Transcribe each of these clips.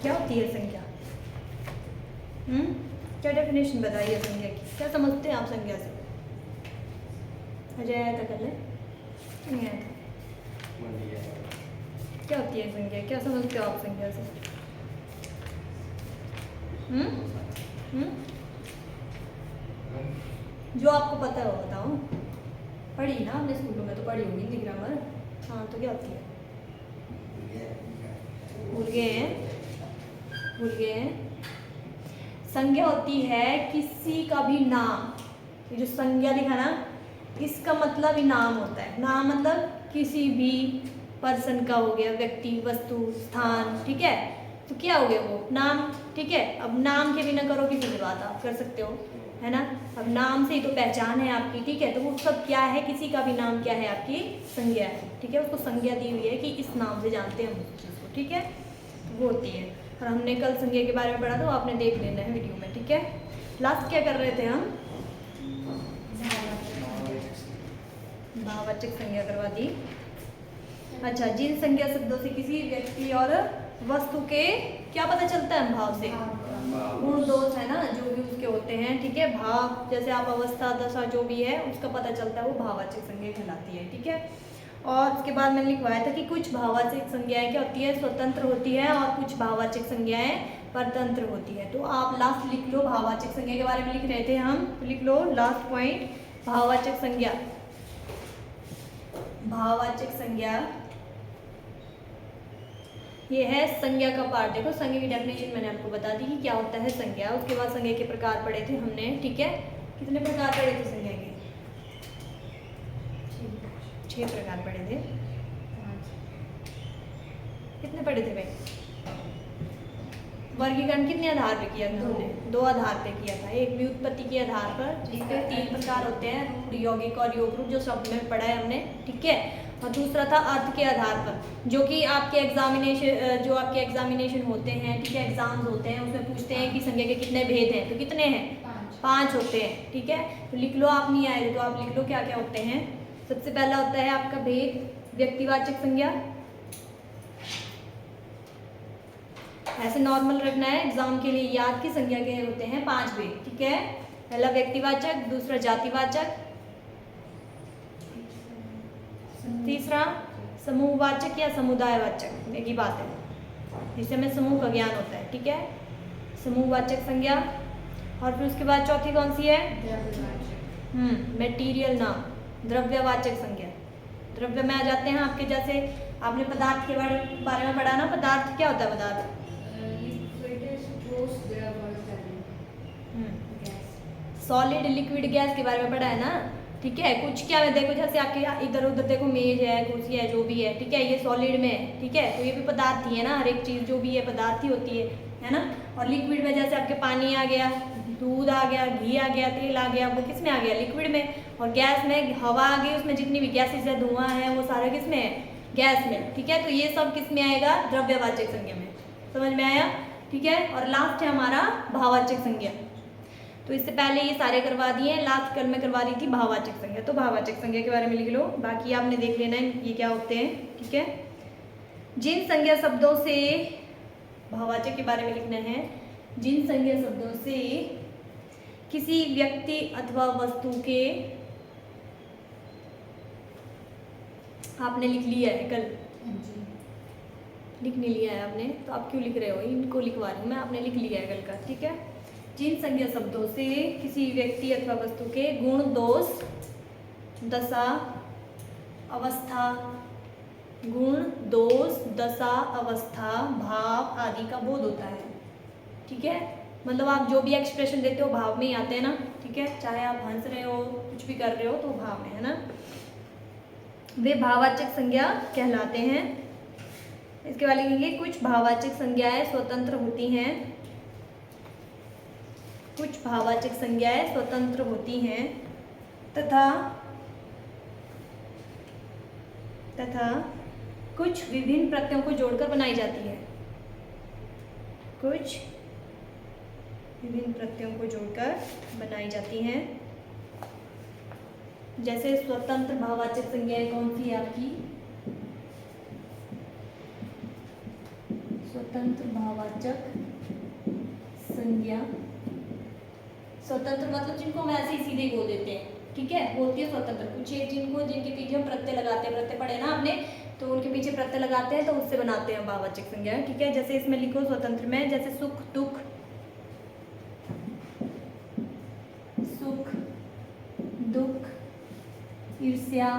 क्या होती है संज्ञा? क्या डेफिनेशन बताइए संज्ञा की, क्या समझते हैं आप संज्ञा से? अजय आया था कल, नहीं आया था? क्या होती है संज्ञा, क्या समझते हो आप संज्ञा से? जो आपको पता है वो बताओ। पढ़ी ना आपने स्कूलों में, तो पढ़ी होगी हिंदी ग्रामर। हाँ, तो क्या होती है? भूल गए हैं? भूल गए हैं? संज्ञा होती है किसी का भी नाम। ये जो संज्ञा लिखा ना, इसका मतलब ही नाम होता है। नाम मतलब किसी भी पर्सन का हो गया, व्यक्ति, वस्तु, स्थान, ठीक है। तो क्या हो गया वो नाम, ठीक है। अब नाम के बिना करो किसी से बात आप कर सकते हो, है ना। अब नाम से ही तो पहचान है आपकी, ठीक है। तो वो सब क्या है, किसी का भी नाम क्या है, आपकी संज्ञा है, ठीक है। उसको संज्ञा दी हुई है कि इस नाम से जानते हैं हम उस चीज़ को, ठीक है। तो वो होती है। और हमने कल संज्ञा के बारे में पढ़ा, तो आपने देख लेना है वीडियो में, ठीक है। लास्ट क्या कर रहे थे हम? भाववाचक संज्ञा करवा दी। अच्छा, जिन संज्ञा शब्दों से किसी व्यक्ति और वस्तु के क्या पता चलता है? भाव से। गुण दोष है ना, जो भी उसके होते हैं, ठीक है। भाव जैसे आप अवस्था, दशा जो भी है उसका पता चलता है, वो भाववाचक संज्ञा कहलाती है, ठीक है। और उसके बाद मैंने लिखवाया था कि कुछ भाववाचक संज्ञाएं क्या होती है, स्वतंत्र होती है, और कुछ भाववाचक संज्ञाएं परतंत्र होती है। तो आप लास्ट लिख लो, भाववाचक संज्ञा के बारे में लिख रहे थे हम, तो लिख लो लास्ट पॉइंट, भाववाचक संज्ञा। भाववाचक संज्ञा ये है संज्ञा का पार्ट। देखो संज्ञा की डेफिनेशन मैंने आपको बता दी कि क्या होता है संज्ञा। उसके बाद संज्ञा के प्रकार पढ़े थे हमने, ठीक है। कितने प्रकार पढ़े थे संज्ञा के? 6 प्रकार पढ़े थे। कितने पढ़े थे भाई? वर्गीकरण कितने आधार पे किया था हमने? 2 आधार पे किया था। एक व्युत्पत्ति के आधार पर, जिसके 3 प्रकार होते हैं, रूढ़, यौगिक और योग रूप, जो शब्द में पढ़ा है हमने, ठीक है। और दूसरा था अर्थ के आधार पर, जो कि आपके एग्जामिनेशन होते हैं, ठीक है, एग्जाम्स होते हैं, उसमें पूछते हैं कि संज्ञा के कितने भेद हैं, तो कितने हैं? 5 होते हैं, ठीक है। तो लिख लो, आप नहीं आए तो आप लिख लो क्या क्या होते हैं। सबसे पहला होता है आपका भेद, व्यक्तिवाचक संज्ञा। ऐसे नॉर्मल रखना है एग्जाम के लिए, याद की संज्ञा के होते हैं 5 भेद, ठीक है। पहला व्यक्तिवाचक, दूसरा जातिवाचक, तीसरा समूहवाचक या समुदायवाचक, एक ही बात है, जिससे हमें समूह का ज्ञान होता है, ठीक है। समूहवाचक संज्ञा। और फिर उसके बाद चौथी कौन सी है? मेटीरियल नाम, द्रव्यवाचक संज्ञा। द्रव्य में आ जाते हैं आपके, जैसे आपने पदार्थ के बारे में पढ़ा ना, पदार्थ क्या होता है? पदार्थ सॉलिड, लिक्विड, गैस के बारे में पढ़ा है ना, ठीक है। कुछ क्या है, देखो जैसे आपके इधर उधर देखो, मेज है, कुर्सी है, जो भी है, ठीक है, ये सॉलिड में है, ठीक है। तो ये भी पदार्थ ही है ना, हर एक चीज़ जो भी है पदार्थ ही होती है ना। और लिक्विड में जैसे आपके पानी आ गया, दूध आ गया, घी आ गया, तेल आ गया, वो किस में आ गया? लिक्विड में। और गैस में हवा आ गई, उसमें जितनी भी गैसेज है, धुआं है, वो सारा किस में है? गैस में, ठीक है। तो ये सब किस में आएगा? द्रव्यवाचक संज्ञा में। समझ में आया? ठीक है। और लास्ट है हमारा भाववाचक संज्ञा। तो इससे पहले ये सारे करवा दिए, लास्ट कल में करवा दी थी भाववाचक संज्ञा। तो भाववाचक संज्ञा के बारे में लिख लो, बाकी आपने देख लेना है ये क्या होते हैं, ठीक है। जिन संज्ञा शब्दों से, भाववाचक के बारे में लिखना है, जिन संज्ञा शब्दों से किसी व्यक्ति अथवा वस्तु के, आपने लिख लिया है कल, लिख नहीं लिया है आपने, तो आप क्यों लिख रहे हो? इनको लिखवा रही हूँ मैं, आपने लिख लिया है कल का, ठीक है। जिन संज्ञा शब्दों से किसी व्यक्ति अथवा वस्तु के गुण, दोष, दशा, अवस्था, गुण, दोष, दशा, अवस्था, भाव आदि का बोध होता है, ठीक है। मतलब आप जो भी एक्सप्रेशन देते हो भाव में ही आते हैं ना, ठीक है। चाहे आप हंस रहे हो, कुछ भी कर रहे हो, तो भाव में है ना, वे भाववाचक संज्ञा कहलाते हैं। इसके बाद लिखेंगे, कुछ भाववाचक संज्ञाएं स्वतंत्र होती हैं, कुछ भाववाचक संज्ञाएं स्वतंत्र होती हैं तथा कुछ विभिन्न प्रत्ययों को जोड़कर बनाई जाती है, कुछ विभिन्न प्रत्ययों को जोड़कर बनाई जाती हैं। जैसे स्वतंत्र भाववाचक संज्ञाएं कौन सी है आपकी? स्वतंत्र भाववाचक संज्ञा। स्वतंत्र मतलब जिनको हम ऐसे ही सीधे ही बोल देते हैं, ठीक है, बोलती है स्वतंत्र। कुछ एक जिनके पीछे हम प्रत्यय लगाते हैं, प्रत्यय पढ़े ना आपने, तो उनके पीछे प्रत्यय लगाते हैं तो उससे बनाते हैं भाववाचक संज्ञा, ठीक है। जैसे इसमें लिखो स्वतंत्र में, जैसे सुख दुख, सुख दुख, ईर्ष्या,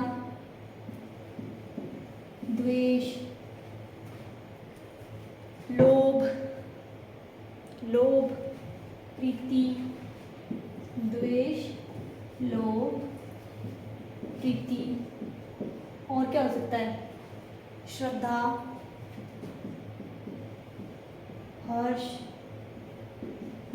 द्वेष, लोभ, लोभ, प्रीति, द्वेष, लोभ, प्रीति, और क्या हो सकता है, श्रद्धा, हर्ष,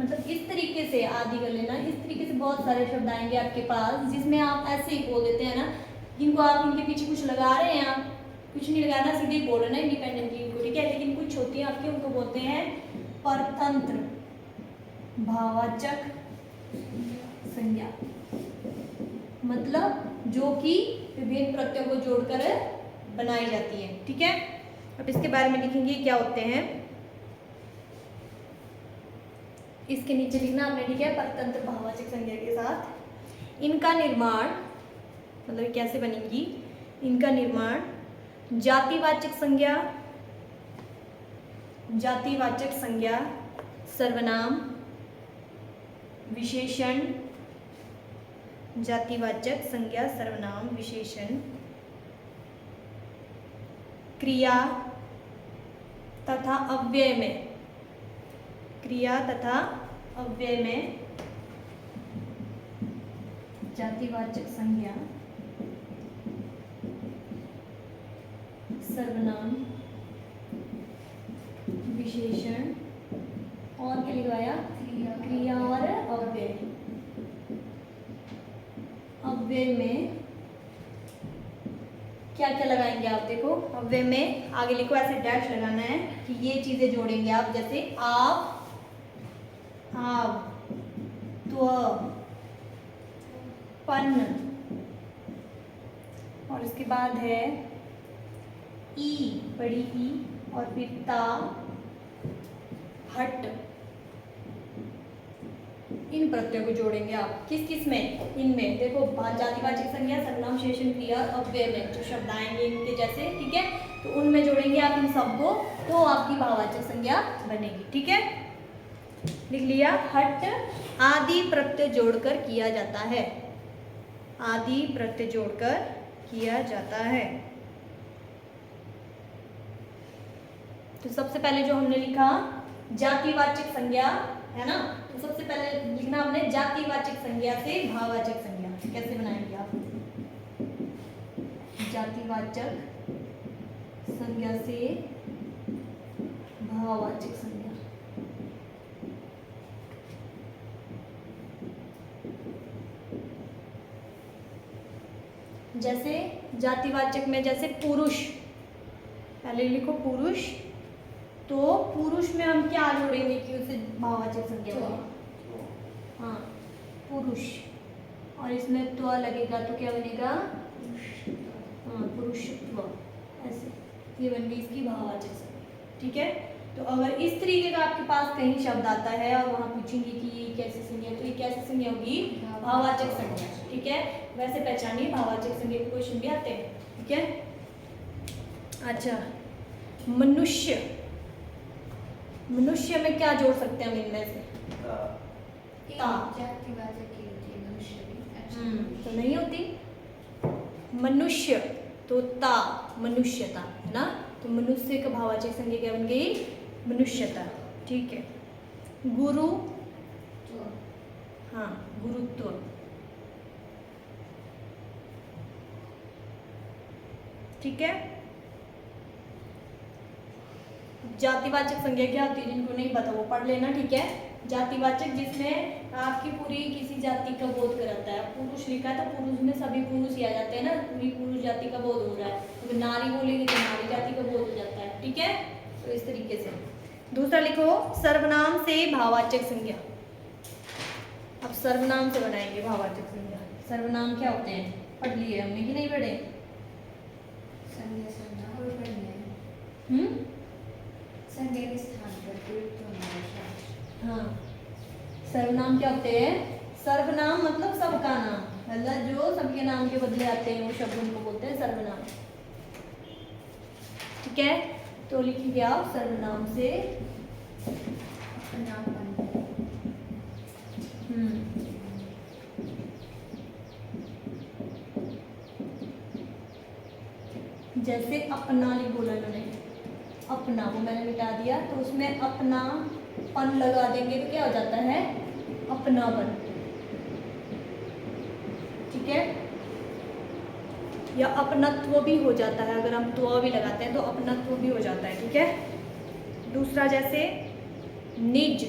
मतलब इस तरीके से आदि कर लेना। इस तरीके से बहुत सारे शब्द आएंगे आपके पास जिसमें आप ऐसे ही बोल देते हैं ना, जिनको आप इनके पीछे कुछ लगा रहे हैं, आप कुछ नहीं लगाना, सीधे ही बोल रहे हैं ना इंडिपेंडेंटली इनको, ठीक है। लेकिन कुछ होती है आपके, उनको बोलते हैं परतंत्र भाववाचक संज्ञा, मतलब जो कि विभिन्न प्रत्ययों को जोड़कर बनाई जाती है, ठीक है। अब इसके बारे में लिखेंगे क्या होते हैं, इसके नीचे लिखना आपने, ठीक है, परतंत्र भाववाचक संज्ञा के साथ। इनका निर्माण मतलब कैसे बनेंगी, इनका निर्माण जातिवाचक संज्ञा, जातिवाचक संज्ञा, सर्वनाम, विशेषण, जातिवाचक संज्ञा, सर्वनाम, विशेषण, क्रिया तथा अव्यय में, क्रिया तथा अव्यय में जातिवाचक संज्ञा, सर्वनाम, विशेषण, और क्या लिखवाया, क्रिया और अव्यय। अव्यय में क्या क्या लगाएंगे आप, देखो अव्यय में आगे लिखो, ऐसे डैश लगाना है कि ये चीजें जोड़ेंगे आप, जैसे आप, आव, त्व, पन्न, और इसके बाद है ई, बड़ी ई, और फिर ता, हट। इन प्रत्ययों को जोड़ेंगे आप किस किस में, इनमें देखो जातिवाचक संज्ञा, सर्वनाम, विशेषण, क्रिया, अव्यय में जो शब्द आएंगे इनके जैसे, ठीक है, तो उनमें जोड़ेंगे आप इन सबको, तो आपकी भाववाचक संज्ञा बनेगी, ठीक है। लिख लिया, हट आदि प्रत्यय जोड़कर किया जाता है, आदि प्रत्यय जोड़कर किया जाता है। तो सबसे पहले जो हमने लिखा जातिवाचक संज्ञा है ना, तो सबसे पहले लिखना हमने जातिवाचक संज्ञा से भाववाचक संज्ञा, कैसे बनाएंगे आप, जातिवाचक संज्ञा से भाववाचक संज्ञा। जैसे जातिवाचक में जैसे पुरुष, पहले लिखो पुरुष, तो पुरुष में हम क्या जोड़ेंगे कि उसे भाववाचक संज्ञा बनेगी, हाँ पुरुष, और इसमें त्व लगेगा तो क्या बनेगा, हाँ पुरुषत्व, ऐसे ये बन गई इसकी भाववाचक संज्ञा, ठीक है। तो अगर इस तरीके का आपके पास कहीं शब्द आता है और वहां पूछेंगे कि ये कैसी संज्ञा, तो ये कैसी संज्ञा होगी, भाववाचक संज्ञा, ठीक है। वैसे पहचानिए भाववाचक संज्ञा के क्वेश्चन भी आते हैं, ठीक है। अच्छा, मनुष्य, मनुष्य में क्या जोड़ सकते हैं हम इनमें से, तो नहीं होती, मनुष्य तो ता, मनुष्यता है ना, तो मनुष्य का भाववाचक संज्ञा क्या बन गई, मनुष्यता, ठीक है। गुरु, हाँ गुरुत्व, ठीक है। जातिवाचक संज्ञा क्या होती है, जिनको नहीं पता वो पढ़ लेना, ठीक है। जातिवाचक जिसमें आपकी पूरी किसी जाति का बोध कराता है, पुरुष लिखा है तो पुरुष में सभी पुरुष ही आ जाते हैं ना, पूरी पुरुष जाति का बोध हो रहा है, तो नारी बोलेंगे तो नारी जाति का बोध हो जाता है, ठीक है। तो इस तरीके से। दूसरा लिखो सर्वनाम से भाववाचक संज्ञा। अब सर्वनाम से बनाएंगे भाववाचक संज्ञा। सर्वनाम क्या होते हैं, पढ़ लिए हमने कि नहीं पढ़े, संज्ञा के स्थान पर प्रयुक्त होने वाला शब्द। हाँ, सर्वनाम क्या होते हैं? सर्वनाम मतलब सबका नाम, मतलब जो सबके नाम के बदले आते हैं वो शब्द उनको बोलते हैं सर्वनाम। ठीक है, तो लिखिए आप सर्वनाम से अपनापन। जैसे अपना लिख बोला मैंने, अपना वो मैंने मिटा दिया, तो उसमें अपना पन लगा देंगे तो क्या हो जाता है? अपनापन। ठीक है, या अपनत्व भी हो जाता है, अगर हम त्व भी लगाते हैं तो अपनत्व भी हो जाता है। ठीक है, दूसरा जैसे निज।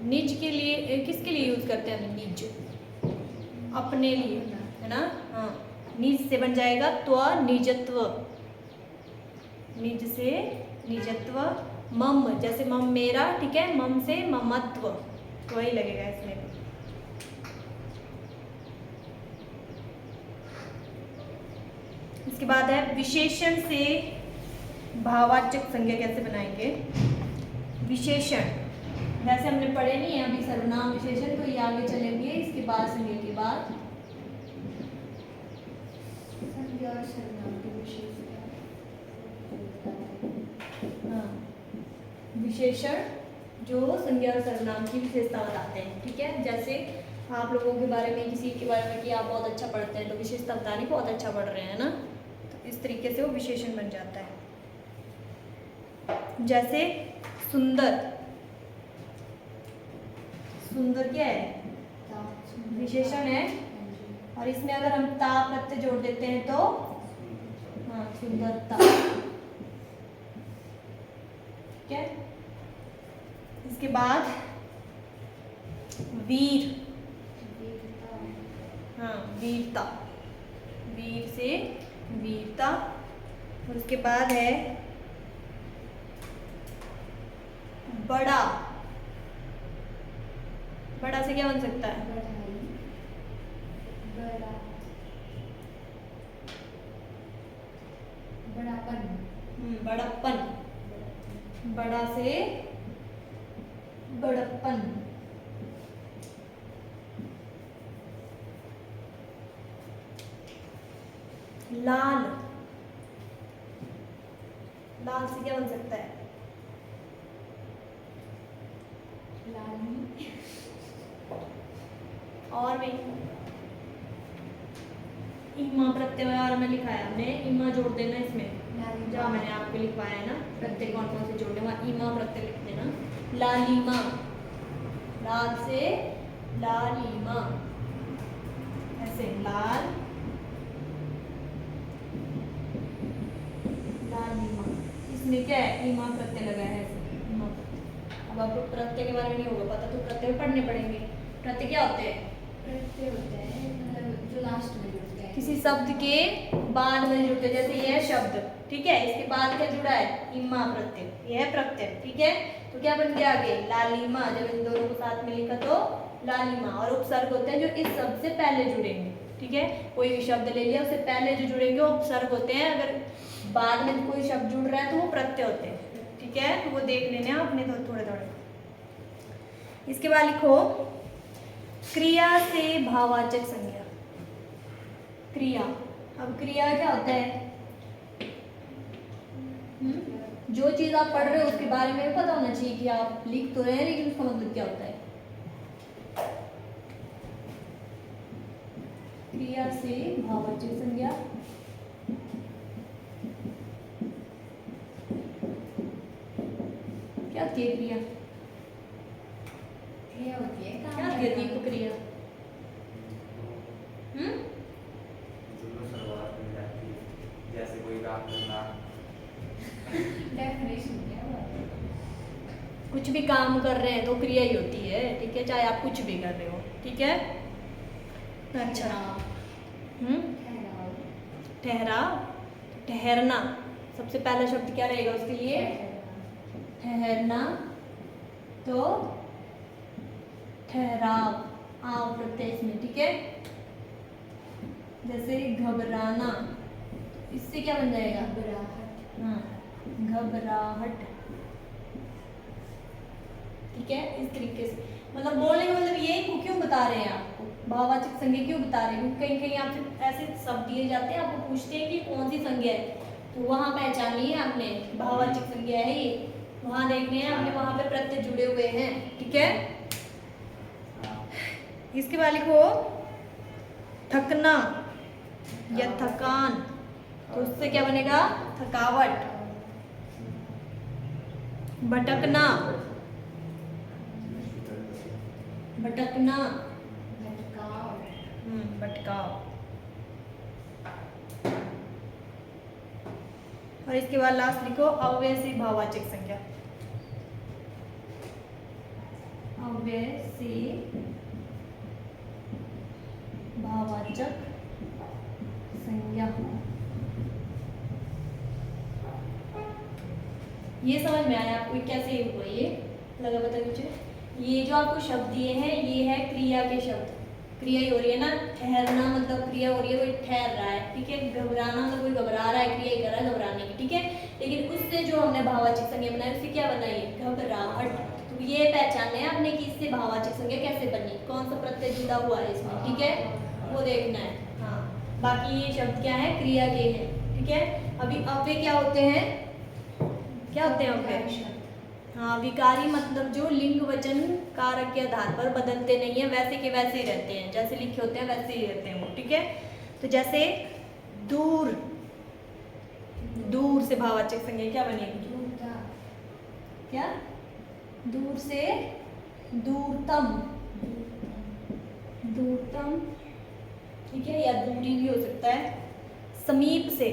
निज के लिए किसके लिए यूज करते हैं हम? निज, अपने लिए, है ना? हाँ, निज से बन जाएगा त्व निजत्व, निज से निजत्व। मम, जैसे मम मेरा, ठीक है, मम से ममत्व, तो वही लगेगा इसमें भी। इसके बाद है विशेषण से भाववाचक संज्ञा कैसे बनाएंगे? विशेषण वैसे हमने पढ़े नहीं है अभी सर्वनाम विशेषण, तो ये आगे चलेंगे इसके बाद, संज्ञा के बाद। संज्ञा और सर्वनाम की विशेषता। हाँ, विशेषण जो संज्ञा और सर्वनाम की विशेषता बताते हैं। ठीक है, जैसे आप लोगों के बारे में, किसी के बारे में कि आप बहुत अच्छा पढ़ते हैं, तो विशेषता बतानी बहुत अच्छा पढ़ रहे हैं ना, तो इस तरीके से वो विशेषण बन जाता है। जैसे सुंदर, सुंदर क्या है? विशेषण है, और इसमें अगर हम ता प्रत्यय जोड़ देते हैं तो हाँ, सुंदरता। ठीक है, इसके बाद वीर। हाँ, वीरता, वीर से वीरता। और उसके बाद है बड़ा। बड़ा से क्या बन सकता है? बड़ा, बड़ापन। बड़प्पन, बड़ा से बड़प्पन। लाल, लाल से क्या बन सकता है? लाली। और भी इमा प्रत्यय में लिखा है हमने, इमा जोड़ देना इसमें, जहाँ मैंने आपको लिखवाया है ना प्रत्यय कौन कौन से जोड़ने, वहाँ इमा प्रत्यय लिख देना। लालिमा, लाल से लालिमा, ऐसे लाल लालिमा। इसमें क्या है? इमा प्रत्यय लगा है ऐसे, इमा। अब आपको प्रत्यय के बारे में नहीं होगा पता, तो प्रत्यय पढ़ने पड़ेंगे। प्रत्यय क्या होते हैं? प्रत्यय होता है मतलब जो लास्ट में जुड़ता है, किसी शब्द के बाद में जुड़ते हैं, जैसे यह शब्द, ठीक है, इसके बाद क्या जुड़ा है? इमा प्रत्यय, यह है प्रत्यय। ठीक है, तो क्या बन गया आगे? लालिमा। जब इन दोनों को साथ में लिखा तो लालिमा। और उपसर्ग होते हैं जो इस शब्द से पहले जुड़ेंगे। ठीक है, कोई भी शब्द ले लिया, उससे पहले जो जुड़ेंगे वो उपसर्ग होते हैं, अगर बाद में कोई शब्द जुड़ रहा है तो वो प्रत्यय होते हैं। ठीक है, तो वो देख लेने आपने तो थोड़े थोड़े। इसके बाद लिखो क्रिया से भाववाचक संज्ञा। क्रिया, अब क्रिया क्या होता है? जो चीज आप पढ़ रहे हो उसके बारे में भी पता होना चाहिए कि आप लिख तो रहे हैं, लेकिन उसका मतलब क्या होता है। क्रिया से भाववाचक संज्ञा। क्या होती है क्रिया? क्रिया होती है, काम क्या होती है क्रिया? जैसे कोई काम करना। डेफिनेशन क्या है? कुछ भी काम कर रहे हैं तो क्रिया ही होती है। ठीक है, चाहे आप कुछ भी कर रहे हो। ठीक है, अच्छा। ठहराव, ठहरना, सबसे पहला शब्द क्या रहेगा उसके लिए? ठहरना। तो ठहराव, आव प्रत्यय इसमें। ठीक है, जैसे घबराना, इससे क्या बन जाएगा? घबराहट। घबराहट, ठीक है। इस तरीके से मतलब बोलने का मतलब ये वो क्यों बता रहे हैं आपको, भाववाचक संज्ञा क्यों बता रहे हैं, क्योंकि कहीं कहीं आपसे ऐसे शब्द दिए जाते हैं, आपको पूछते हैं कि कौन सी संज्ञा है, तो वहाँ पहचानी है आपने भाववाचक संज्ञा है ये, वहाँ देखने हैं आपने, वहाँ पे प्रत्यय जुड़े हुए हैं, ठीक है। इसके बाद लिखो थकना या थकान, तो उससे क्या बनेगा थकावट। भटकना, भटकना, भटकाव, भटकाव। और इसके बाद लास्ट लिखो अव्ययसी भाववाचक संज्ञा, अव्ययसी भाववाचक संज्ञा। ये समझ में आया आपको कैसे हुआ, ये लगा बता मुझे। ये जो आपको शब्द दिए हैं ये है क्रिया के शब्द, क्रिया ही हो रही है ना, ठहरना मतलब क्रिया हो रही है, कोई ठहर रहा है, ठीक है। घबराना मतलब कोई घबरा रहा है, क्रिया ही कर रहा है घबराने की, ठीक है। लेकिन उससे जो हमने भाववाचक संज्ञा बनाई उससे क्या बनाई है घबराहट, तो ये पहचानना है आपने कि इससे भाववाचक संज्ञा कैसे बनी, कौन सा प्रत्यय जुड़ा हुआ है इसमें, ठीक है, वो देखना है। हाँ बाकी ये शब्द क्या है क्रिया के हैं, ठीक है। अभी अव्यय क्या होते हैं, क्या होते हैं अव्यय, हाँ विकारी मतलब जो लिंग वचन कारक के आधार पर बदलते नहीं है, वैसे के वैसे ही रहते हैं, जैसे लिखे होते हैं वैसे ही रहते हैं वो, ठीक है। तो जैसे दूर, दूर से भाववाचक संज्ञा क्या बनेगी, दूरता, क्या दूर से दूरतम, दूरतम, ठीक है, या दूरी भी हो सकता है। समीप से,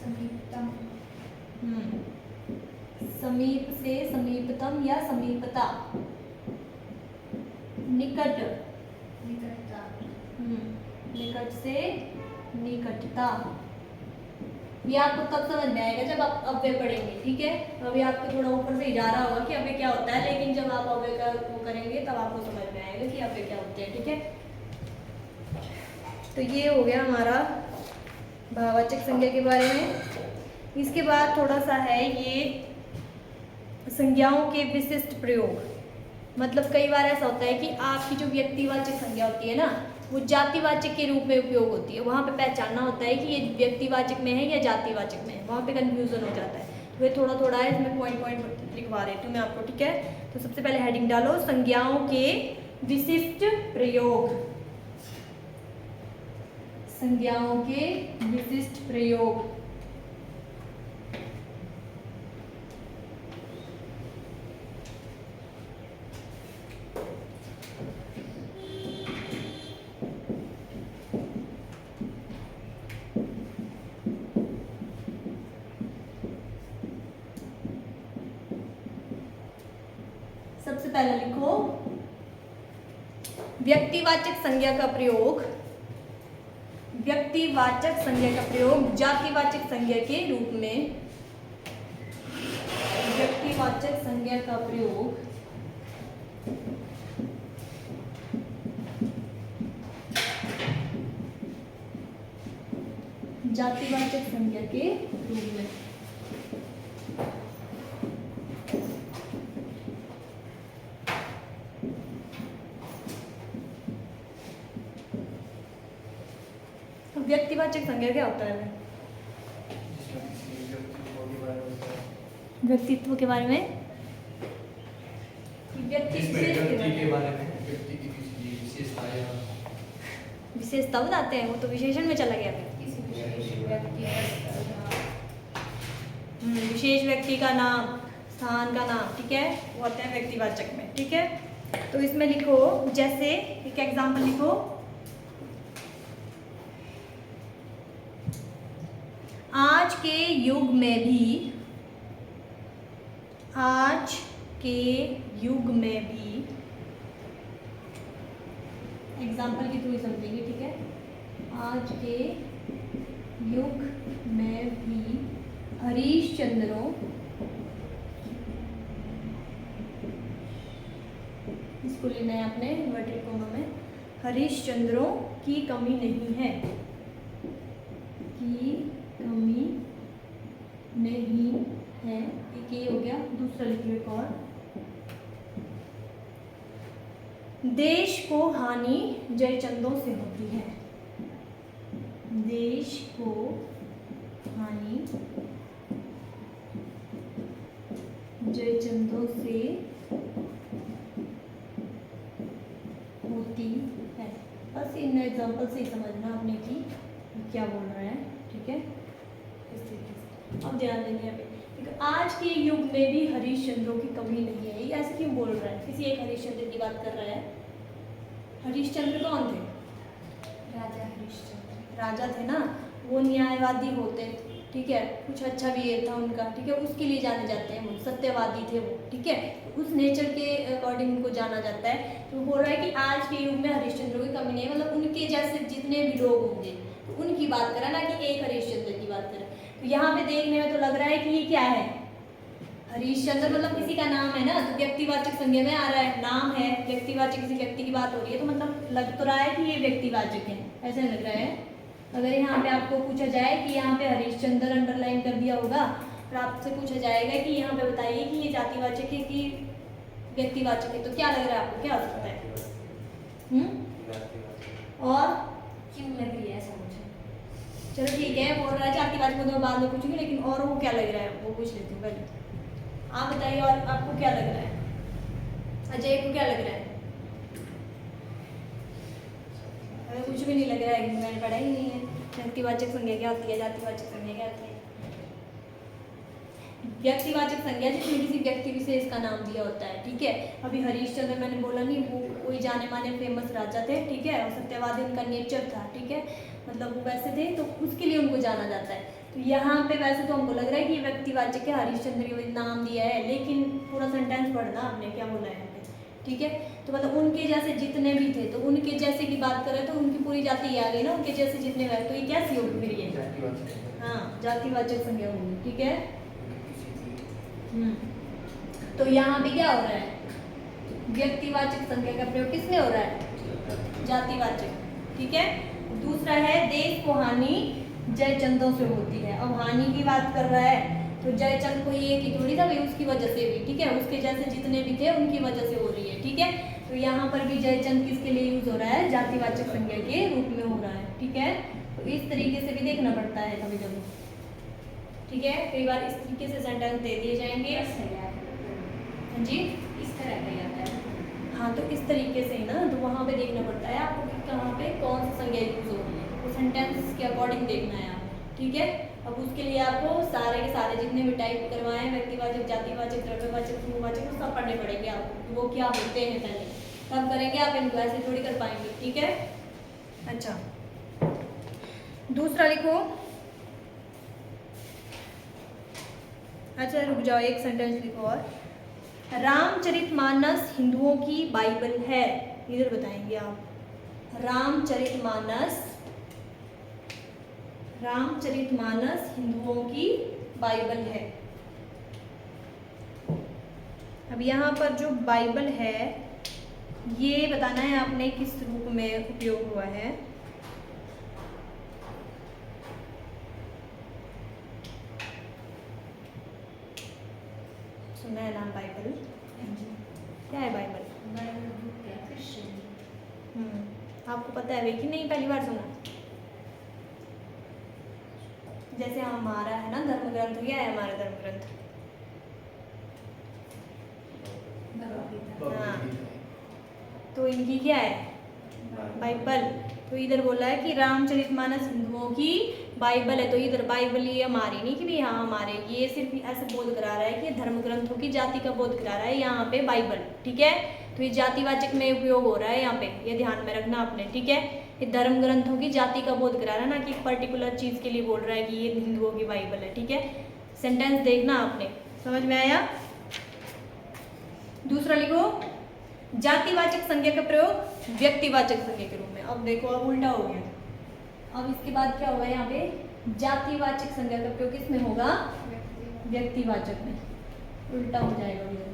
समीपतम, समीप से समीपतम या समीपता। निकट, निकटता, निकट से निकटता। ये आपको तब समझ में आएगा जब आप अव्यय पढ़ेंगे, ठीक है। अभी आपको थोड़ा ऊपर से ही जा रहा होगा कि अव्यय क्या होता है, लेकिन जब आप अव्यय का वो करेंगे तब आपको समझ में आएगा कि अव्यय क्या होते हैं, ठीक है। तो ये हो गया हमारा भाववाचक संज्ञा के बारे में। इसके बाद थोड़ा सा है ये संज्ञाओं के विशिष्ट प्रयोग, मतलब कई बार ऐसा होता है कि आपकी जो व्यक्तिवाचक संज्ञा होती है ना वो जातिवाचक के रूप में उपयोग होती है, वहाँ पे पहचानना होता है कि ये व्यक्तिवाचक में है या जातिवाचक में है, वहाँ पे कंफ्यूजन हो जाता है। तो ये थोड़ा थोड़ा है, इसमें पॉइंट पॉइंट लिखवा रही हूँ मैं आपको, ठीक है। तो सबसे पहले हेडिंग डालो संज्ञाओं के विशिष्ट प्रयोग, संज्ञाओं के विशिष्ट प्रयोग। सबसे पहले लिखो व्यक्तिवाचक संज्ञा का प्रयोग, व्यक्तिवाचक संज्ञा का प्रयोग जातिवाचक संज्ञा के रूप में, व्यक्तिवाचक संज्ञा का प्रयोग जातिवाचक संज्ञा के रूप में। व्यक्तिवाचक संज्ञा क्या होता है, व्यक्तित्व के बारे में, व्यक्ति के बारे में, व्यक्ति की किसी विशेषता या विशेषता बताते हैं, वो तो विशेषण में चला गया फिर। किसी विशेष व्यक्ति विशेष व्यक्ति का नाम, स्थान का नाम, ठीक है, वो होते हैं व्यक्तिवाचक में, ठीक है। तो इसमें लिखो जैसे एक एग्जाम्पल लिखो, आज के युग में भी, आज के युग में भी, एग्जाम्पल के थ्रू ही समझेंगे, ठीक है। आज के युग में भी हरीशचंद्रों, इसको लेना है आपने इन्वर्टेड कोमा में, हरीशचंद्रों की कमी नहीं है, की कमी नहीं है, एक ये हो गया। दूसरा लिख लो एक और, देश को हानि जयचंदों से होती है। देश को हानि जयचंदों से होती है। बस इन एग्जाम्पल से ही समझना आपने कि क्या बोल रहा है, ठीक है। इस तरीके से अब ध्यान देंगे यहाँ पे, आज के युग में भी हरिश्चंद्रों की कमी नहीं है। ये ऐसे क्यों बोल रहा है? किसी एक हरिश्चंद्र की बात कर रहा है। हरिश्चंद्र कौन थे? राजा हरिश्चंद्र राजा थे ना, वो न्यायवादी होते, ठीक है, कुछ अच्छा भी ये था उनका, ठीक है, उसके लिए जाने जाते हैं वो, सत्यवादी थे वो, ठीक है, उस नेचर के अकॉर्डिंग उनको जाना जाता है। तो वो बोल रहा है कि आज के युग में हरिश्चंद्रों की कमी नहीं है, मतलब उनके जैसे जितने भी लोग होंगे तो उनकी बात करा ना कि एक हरिश्चंद्र की बात करें। तो यहाँ पे देखने में तो लग रहा है कि ये क्या है, हरिश्चंद्र मतलब किसी का नाम है ना, तो व्यक्तिवाचक संज्ञा में आ रहा है, नाम है, व्यक्तिवाचक, किसी व्यक्ति की बात हो रही है, तो मतलब लग तो रहा है कि ये व्यक्तिवाचक है, ऐसा लग रहा है। अगर यहाँ पे आपको पूछा जाए कि यहाँ पे हरिश्चंद्र अंडरलाइन कर दिया होगा और आपसे पूछा जाएगा कि यहाँ पे बताइए कि ये जातिवाचक है कि व्यक्तिवाचक है, तो क्या लग रहा है आपको, क्या हो सकता है? और क्यों लग रही है ऐसा मुझे? चलो ठीक है, बोल रहा है जातिवाचक को तो मैं बाद में पूछूंगी, लेकिन और वो क्या लग रहा है वो पूछ लेती हूँ पहले। आप बताइए और आपको क्या लग रहा है? अजय को क्या लग रहा है? अगर कुछ भी नहीं लग रहा है, मैंने पढ़ा ही नहीं है। व्यक्तिवाचक संज्ञा क्या होती है, जातिवाचक संज्ञा क्या होती है? व्यक्तिवाचक संज्ञा जिसमें किसी व्यक्ति विशेष का नाम दिया होता है, ठीक है। अभी हरिश्चंद्र मैंने बोला नहीं, वो कोई जाने माने फेमस राजा थे, ठीक है, और सत्यवादी उनका नेचर था, ठीक है, मतलब वो वैसे थे, तो उसके लिए उनको जाना जाता है। तो यहाँ पे वैसे तो हमको लग रहा है कि व्यक्तिवाचक है, हरिश्चंद्र ये नाम दिया है, लेकिन पूरा सेंटेंस पढ़ना आपने क्या बोला है यहाँ पे, ठीक है। तो मतलब उनके जैसे जितने भी थे, तो उनके जैसे की बात करें तो उनकी पूरी जाति आ गई ना, उनके जैसे जितने हुए, तो ये कैसी होगी फिर ये? हाँ, जातिवाचक संज्ञा होगी, ठीक है। तो यहाँ पे क्या हो रहा है, व्यक्तिवाचक संज्ञा का प्रयोग किसमें हो रहा है? जातिवाचक, ठीक है। दूसरा है देश को हानि जयचंदों से होती है। अब हानि की बात कर रहा है तो जयचंद को ये की थोड़ी था भाई, उसकी वजह से भी, ठीक है, उसके जैसे जितने भी थे उनकी वजह से हो रही है, ठीक है। तो यहाँ पर भी जयचंद किसके लिए यूज हो रहा है? जातिवाचक संज्ञा के रूप में हो रहा है, ठीक है। तो इस तरीके से भी देखना पड़ता है कभी कभी, ठीक है। कई बार इस तरीके से सेंटेंस दे दिए जाएंगे। हाँ जी, इस तरह का याद है। हाँ, तो इस तरीके से ही ना, तो वहाँ पे देखना पड़ता है आपको कि कहाँ पे कौन सी संज्ञा यूज हो रही है, तो सेंटेंस के अकॉर्डिंग देखना है आपको, ठीक है। अब उसके लिए आपको सारे के सारे जितने भी टाइप करवाए हैं, व्यक्तिवाचक, जातिवाचक, द्रव्यवाचक, समूहवाचक, वो सब पढ़ने पड़ेंगे आपको, तो वो क्या होते हैं पहले तब करेंगे, आप इनको ऐसे थोड़ी कर पाएंगे, ठीक है। अच्छा, दूसरा लिखो। अच्छा रुक जाओ, एक सेंटेंस लिखो और, रामचरितमानस हिंदुओं की बाइबल है, इधर बताएंगे आप। रामचरितमानस हिंदुओं की बाइबल है। अब यहाँ पर जो बाइबल है ये बताना है आपने किस रूप में उपयोग हुआ है। सुना है नाम बाइबल? क्या है बाइबल? आपको पता है कि नहीं, पहली बार सुना? जैसे हमारा है ना धर्म ग्रंथ, क्या है हमारा धर्म ग्रंथ? हाँ, तो इनकी क्या है? बाइबल। तो इधर बोला है कि रामचरितमानस हिंदुओं की बाइबल है, तो इधर बाइबल ये हमारी नहीं कि भी हाँ हमारे, ये सिर्फ ऐसे बोध करा रहा है कि धर्म ग्रंथों की जाति का बोध करा रहा है यहाँ पे बाइबल, ठीक है। तो ये जातिवाचक में उपयोग हो रहा है यहाँ पे, ये ध्यान में रखना आपने, ठीक है। ये धर्म ग्रंथों की जाति का बोध करा रहा है ना, कि एक पर्टिकुलर चीज के लिए बोल रहा है कि ये हिंदुओं की बाइबल है, ठीक है। सेंटेंस देखना आपने, समझ में आया? दूसरा लिखो, जातिवाचक संज्ञा का प्रयोग व्यक्तिवाचक संज्ञा के रूप में। अब देखो, अब उल्टा हो गया। अब इसके बाद क्या होगा यहाँ पे, जातिवाचक संज्ञा का प्रयोग किसमें होगा? व्यक्तिवाचक में। उल्टा हो जाएगा ये।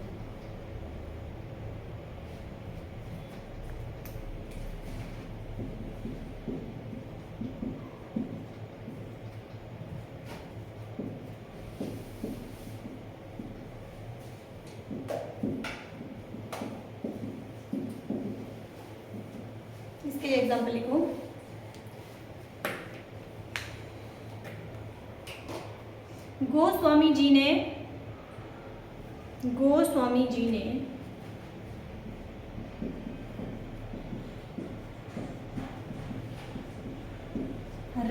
इसके एग्जाम्पल लिखो। गोस्वामी जी ने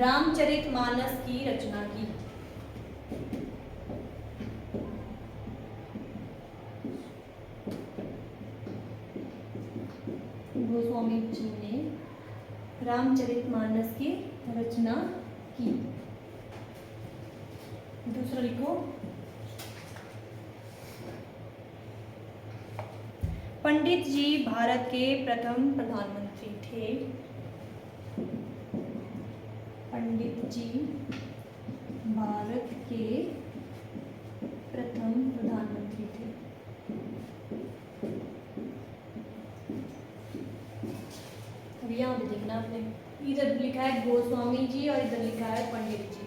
रामचरितमानस की रचना की। गोस्वामी जी ने रामचरितमानस की रचना की। दूसरा लिखो, पंडित जी भारत के प्रथम प्रधानमंत्री थे। पंडित जी भारत के प्रथम प्रधानमंत्री थे। अब यहाँ पे देखना आपने, इधर लिखा है गोस्वामी जी और इधर लिखा है पंडित जी।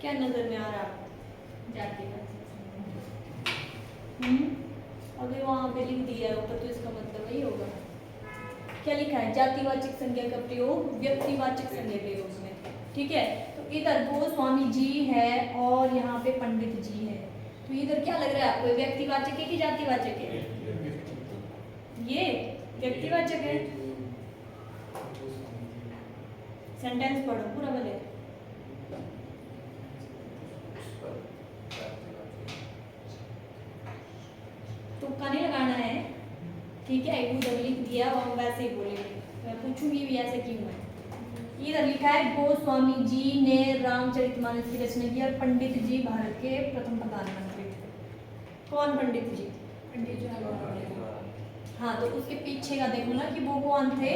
क्या नजर में आ रहा है? जातिवाचक अभी वहाँ पे लिख दिया है ऊपर, तो इसका मतलब वही होगा। क्या लिखा है? जातिवाचक संज्ञा का प्रयोग व्यक्तिवाचक संज्ञा के रूप में। ठीक है, तो इधर गोस्वामी जी है और यहाँ पे पंडित जी है, तो इधर क्या लग रहा है आपको? व्यक्तिवाचक है कि जातिवाचक है? ये व्यक्तिवाचक है। सेंटेंस पढ़ो पूरा बोले। तुक्का नहीं लगाना है, ठीक है? उधर लिख दिया और वैसे ही बोलेंगे, मैं पूछूंगी भी ऐसे क्यों है। इधर लिखा है गोस्वामी जी ने रामचरितमानस की रचना की और पंडित जी भारत के प्रथम प्रधानमंत्री थे। कौन पंडित जी? पंडित जवाहरलाल नेहरू। हाँ, तो उसके पीछे का देखो ना कि वो कौन थे?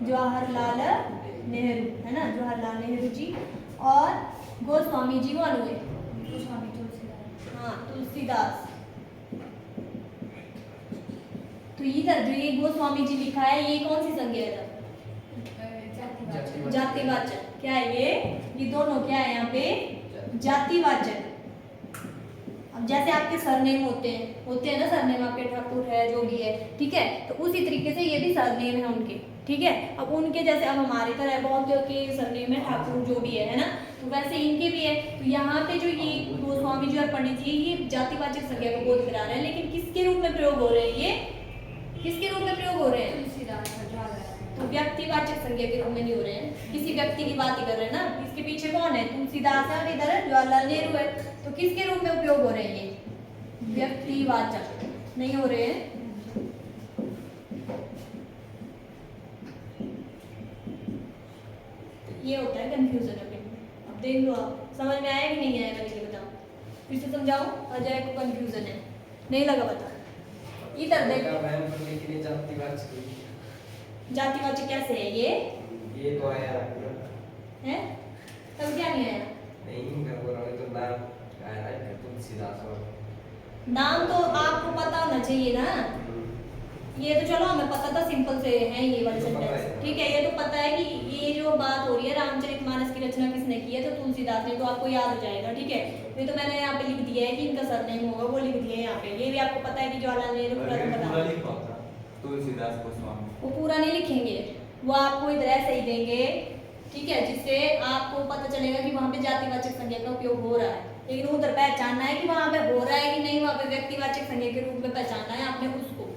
जवाहरलाल नेहरू, है ना? जवाहरलाल नेहरू जी। और गोस्वामी जी कौन हुए? गोस्वामी तुलसीदास। हाँ, तुलसीदास। तो इधर जो ये गोस्वामी जी लिखा है, ये कौन सी संज्ञा है? जातिवाचक। क्या है ये दोनों क्या है यहाँ पे? जातिवाचक। अब जैसे आपके सरनेम होते हैं ना, सरनेम आपके ठाकुर है जो भी है, ठीक है? तो उसी तरीके से ये भी सरनेम है उनके, ठीक है? अब उनके जैसे अब हमारी तरह बहुत के सरनेम है ठाकुर जो भी है ना, तो वैसे इनके भी है। तो यहाँ पे जो ये गोस्वामी जी और पंडित जी, ये जातिवाचक संज्ञा को बोध करा रहे हैं, लेकिन किसके रूप में प्रयोग हो रहे हैं? ये किसके रूप में प्रयोग हो रहे हैं? तुलसीदास और जवाहरलाल। तो व्यक्तिवाचक संज्ञा के रूप में नहीं हो रहे हैं, किसी व्यक्ति की बात ही कर रहे हैं ना। इसके पीछे कौन है? तुलसीदास है और इधर जवाहरलाल नेहरू है, तो किसके रूप में उपयोग हो रहे हैं? ये व्यक्तिवाचक नहीं हो रहे हैं। ये होता है कंफ्यूजन अपने। अब देख लो, आप समझ में आया कि नहीं आया? मैंने ये बताओ, फिर से समझाऊं? अजय को कंफ्यूजन है, नहीं लगा? बता। इधर देखो, जातिवाचक कैसे है ये तो आया है? तब क्या नहीं आया? नहीं, मैं बोल रहा हूँ तो नाम आया है तुलसीदास और नाम तो आपको पता होना चाहिए ना। ये तो चलो हमें पता था, सिंपल से है ये वाले सेंटेंस, ठीक है? ये तो पता है कि ये जो बात हो रही है रामचरितमानस की रचना किसने की है, तो तुलसीदास ने, तो आपको याद हो जाएगा, ठीक है? ये तो मैंने यहाँ पे लिख दिया है कि इनका सरनेम होगा, वो लिख दिया है यहाँ पे। ये भी आपको पता है कि जवाहरलाल नेहरू प्रथम तुलसीदास गोस्वामी, वो पूरा नहीं लिखेंगे, वो आपको इधर ऐसे ही देंगे, ठीक है? जिससे आपको पता चलेगा कि वहाँ पे जातिवाचक संज्ञा का उपयोग हो रहा है, लेकिन उधर पहचानना है कि वहाँ पे हो रहा है कि नहीं, वहाँ पे व्यक्तिवाचक संज्ञा के रूप में पहचानना है आपने उसको।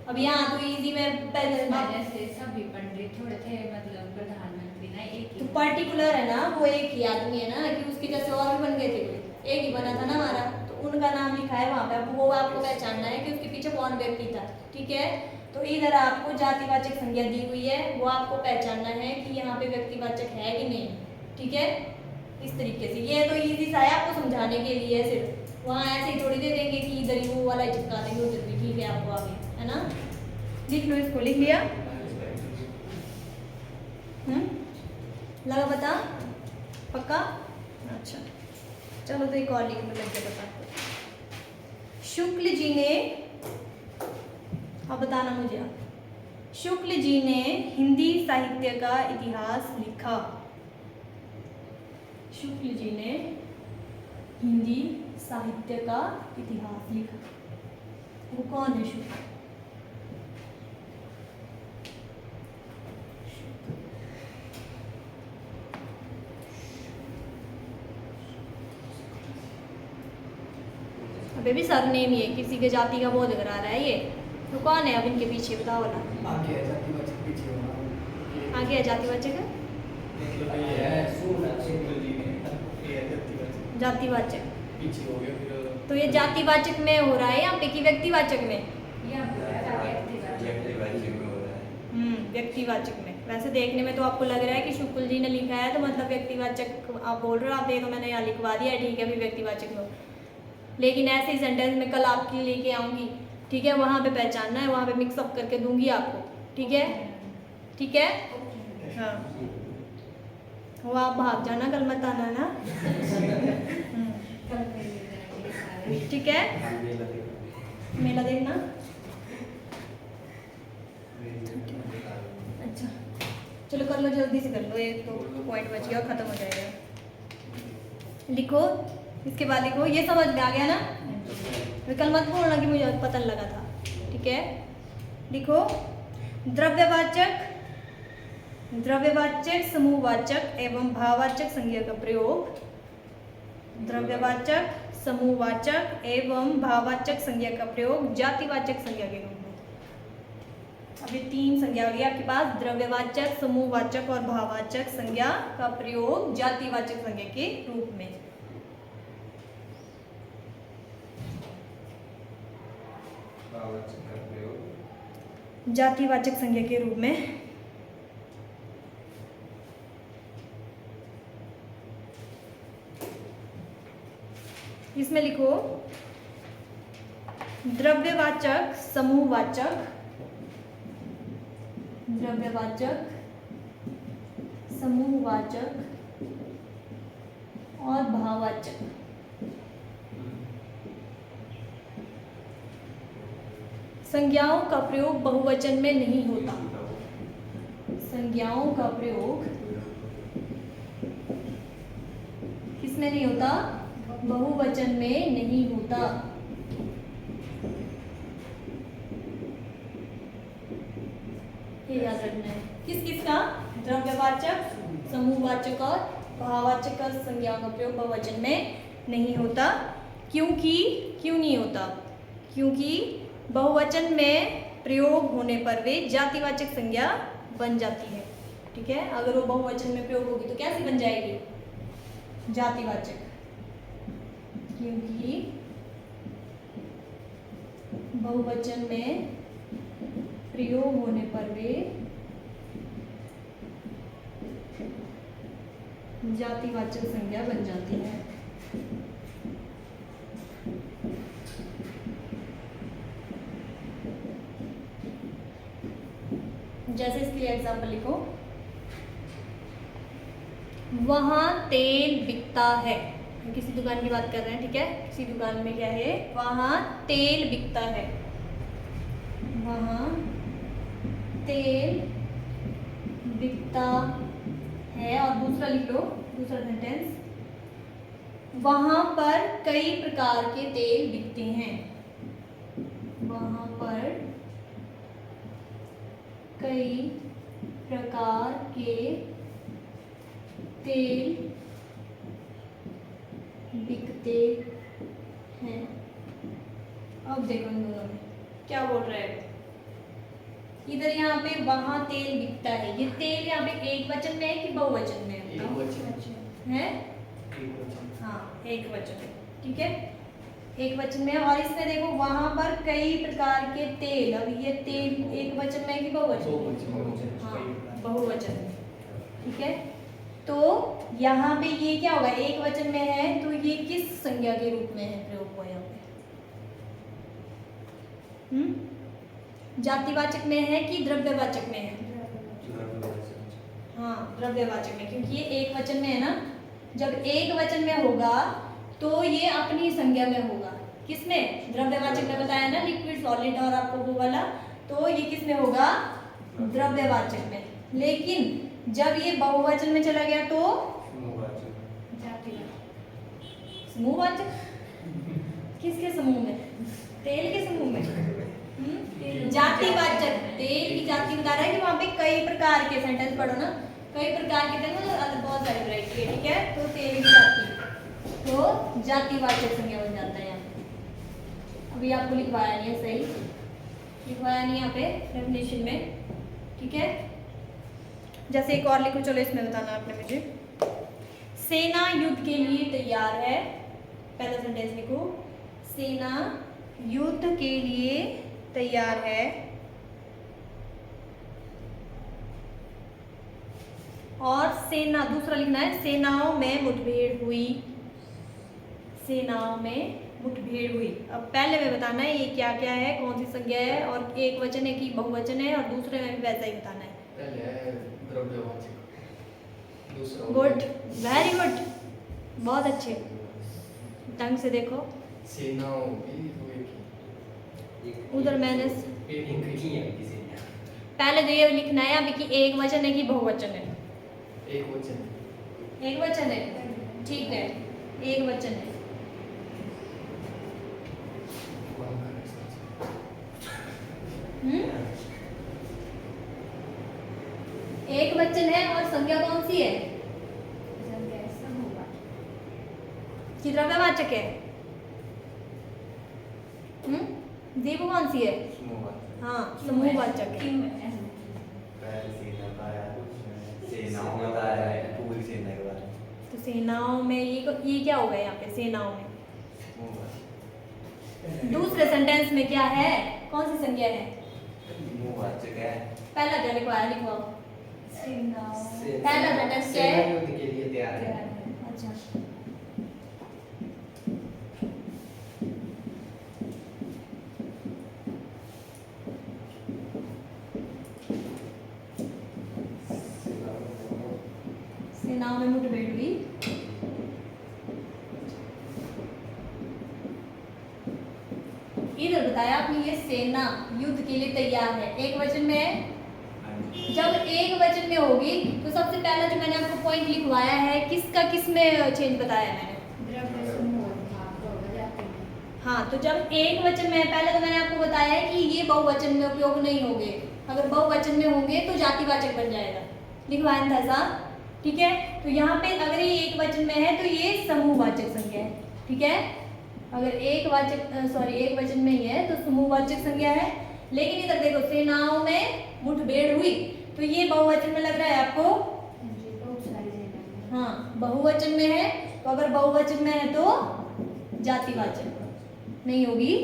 अब यहाँ तो इजी में पहले जैसे सभी पंडित थोड़े थे, मतलब प्रधानमंत्री ना एक तो पर्टिकुलर है ना, वो एक ही आदमी है ना, कि उसके जैसे और भी बन गए थे? कोई एक ही बना था ना हमारा, तो उनका नाम लिखा है वहाँ पे, वो आपको पहचानना है कि उसके पीछे कौन व्यक्ति था, ठीक है? तो इधर आपको जातिवाचक संज्ञा दी हुई है, वो आपको पहचानना है कि यहाँ पे व्यक्तिवाचक है कि नहीं, ठीक है? इस तरीके से ये तो इजी सा है आपको समझाने के लिए, सिर्फ वहाँ ऐसे ही थोड़ी दे देंगे कि इधर ही वो वाला चिपका देंगे, उधर भी, ठीक है? आपको आगे है ना, लिख लो इसको। लिख लिया? लगा बता? पक्का? अच्छा, चलो तो एक और लिखने लग गया, बता। शुक्ल जी ने, अब बताना मुझे आप। शुक्ल जी ने हिंदी साहित्य का इतिहास लिखा। शुक्ल जी ने हिंदी साहित्य का इतिहास लिखा। वो कौन है शुक्ल? अबे भी सरनेम ये किसी के जाति का बोध करा रहा है ये। तो कौन है अब इनके पीछे बताओ वाला? आगे है जातिवाचक पीछे होना। आगे है जातिवाचक है? ये है सुना सिंपल जी ने ये है जातिवाचक जातिवाचक। पीछे हो गया फिर तो ये जातिवाचक में हो रहा है यहाँ पे कि व्यक्तिवाचक में? व्यक्तिवाचक में। वैसे देखने में तो आपको लग रहा है कि शुक्ल जी ने लिखा है तो मतलब व्यक्तिवाचक आप बोल रहे हो, आप ये तो मैंने यहाँ लिखवा दिया है, ठीक है भी व्यक्तिवाचक में। लेकिन ऐसे ही सेंटेंस में कल आपके लेके आऊँगी, ठीक है, वहाँ पे पहचानना है, वहाँ पे मिक्सअप करके दूंगी आपको, ठीक है? ठीक है, हाँ। वो आप भाग जाना, कल मत आना ना। ठीक है, मेला देखना। अच्छा चलो कर लो, जल्दी से कर लो, एक तो पॉइंट बच गया, खत्म हो जाएगा। लिखो, इसके बाद लिखो, ये समझ में आ गया ना? कल मत बोलना कि मुझे पता नहीं लगा था, ठीक है? लिखो, द्रव्यवाचक, द्रव्यवाचक, समूहवाचक एवं भाववाचक संज्ञा का प्रयोग। द्रव्यवाचक, समूहवाचक एवं भाववाचक संज्ञा का प्रयोग जातिवाचक संज्ञा के रूप में। अभी 3 संज्ञा हो गई आपके पास, द्रव्यवाचक, समूहवाचक और भाववाचक संज्ञा का प्रयोग जातिवाचक संज्ञा के रूप में। जातिवाचक संज्ञा के रूप में। इसमें लिखो, द्रव्यवाचक, समूहवाचक, द्रव्यवाचक, समूहवाचक और भाववाचक। संज्ञाओं का प्रयोग बहुवचन में नहीं होता। संज्ञाओं का प्रयोग किसमें नहीं होता? बहुवचन में नहीं होता। ये याद रखना है। किस किस का? द्रव्यवाचक, समूहवाचक और भाववाचक का संज्ञाओं का प्रयोग बहुवचन में नहीं होता। क्योंकि क्यों नहीं होता? क्योंकि बहुवचन में प्रयोग होने पर वे जातिवाचक संज्ञा बन जाती है, ठीक है? अगर वो बहुवचन में प्रयोग होगी तो कैसी बन जाएगी? जातिवाचक। क्योंकि बहुवचन में प्रयोग होने पर वे जातिवाचक संज्ञा बन जाती है। जैसे इसके लिए एग्जाम्पल लिखो, वहां तेल बिकता है। किसी दुकान की बात कर रहे हैं, ठीक है? किसी दुकान में क्या है? वहां तेल बिकता है। वहां तेल बिकता है। और दूसरा लिख लो, दूसरा सेंटेंस, वहां पर कई प्रकार के तेल बिकते हैं। वहां पर कई प्रकार के तेल बिकते हैं। अब देखो इन दोनों में क्या बोल रहे हैं। इधर यहाँ पे वहां तेल बिकता है, ये तेल यहाँ पे एक वचन में है कि बहुवचन में है? है? हाँ, एक वचन है, ठीक है? एक वचन में। और इसमें देखो, वहां पर कई प्रकार के तेल। अब ये तेल एक वचन में है कि बहुवचन? हाँ, बहुवचन में, ठीक है? तो यहाँ पे ये क्या होगा? एक वचन में है तो ये किस संज्ञा के रूप में है प्रयोग हुआ यहाँ पे? जातिवाचक में है कि द्रव्यवाचक में है? हाँ, द्रव्यवाचक में, क्योंकि ये एक वचन में है ना। जब एक वचन में होगा तो ये अपनी संज्ञा में होगा। किसमें? द्रव्यवाचक में बताया ना, लिक्विड, सॉलिड और आपको वो वाला। तो ये किस में होगा? द्रव्यवाचक में। लेकिन जब ये बहुवचन में चला गया तो समूहवाचक। किसके समूह में? तेल के समूह में। जातिवाचक, तेल की जाति बता रहा है कि वहाँ पे कई प्रकार के, सेंटेंस पढ़ो ना, कई प्रकार के तेल मतलब बहुत सारे वैरायटी है, ठीक है? तो तेल की जाति, तो जातिवाचक संज्ञा बन जाता है यहाँ पे। अभी आपको लिखवाया नहीं है, सही लिखवाया नहीं यहाँ पे डेफिनेशन में, ठीक है। जैसे एक और लिखो, चलो इसमें बताना आपने मुझे। सेना युद्ध के लिए तैयार है, पहला सेंटेंस लिखो, सेना युद्ध के लिए तैयार है और सेना, दूसरा लिखना है सेनाओं में मुठभेड़ हुई, सेनाओं में मुठभेड़ हुई। अब पहले में बताना है ये क्या क्या है, कौन सी संज्ञा है, और एक वचन है कि बहुवचन है, और दूसरे में भी वैसा ही बताना है। पहले है द्रव्यवाचक, दूसरा गुड, वेरी गुड, बहुत अच्छे, ढंग से देखो। सेनाओं की हुई की उधर मैंने पहले तो ये लिखना है अभी कि एक वचन है कि बहुवचन है। एक वचन, एक वचन है, ठीक है, एक वचन है। एक वचन है और संज्ञा कौन सी है? कि द्रव्यवाचक है। दीपु कौन सी है? हाँ, समूहवाचक है। पूरी सेना के बारे में। तो सेनाओं में ये क्या होगा यहाँ पे, सेनाओं में। दूसरे सेंटेंस में क्या है, कौन सी संज्ञा है? समूहवाचक है। पहला क्या लिखवाया, लिखवाओ। पहला सेंटेंस क्या सेना है? युद्ध के लिए तैयार है। अच्छा, सेनाओं में मुठभेड़ हुई। इधर बताया आपने ये सेना युद्ध के लिए तैयार है, एक वचन में है। जब एक वचन में होगी तो सबसे पहला जो मैंने आपको पॉइंट लिखवाया है, किसका किस में चेंज बताया मैंने? द्रव्य समूह भाग जाते हैं। हाँ, तो जब एक वचन में है, पहले तो मैंने आपको बताया है कि ये बहुवचन में उपयोग नहीं होंगे, अगर बहुवचन में होंगे तो जातिवाचक बन जाएगा, लिखवाया था साहब, ठीक है। तो यहाँ पे अगर ये एक वचन में है तो ये समूहवाचक संज्ञा है, ठीक है। अगर एक वचन में ही है तो समूहवाचक संज्ञा है। लेकिन इधर देखो, सेनाओं में मुठभेड़ हुई, तो ये बहुवचन में लग रहा है आपको? बहुत सारी सेना। हाँ, बहुवचन में है, तो अगर बहुवचन में है तो जातिवाचक नहीं होगी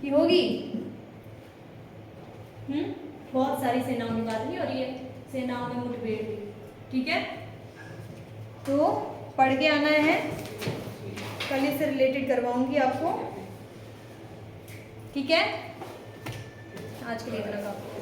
कि होगी? बहुत सारी सेनाओं की बात नहीं हो रही है, सेनाओं में मुठभेड़ हुई, ठीक है। तो पढ़ के आना है, कल इससे रिलेटेड करवाऊंगी आपको, ठीक है। आज के लिए इतना काफी है।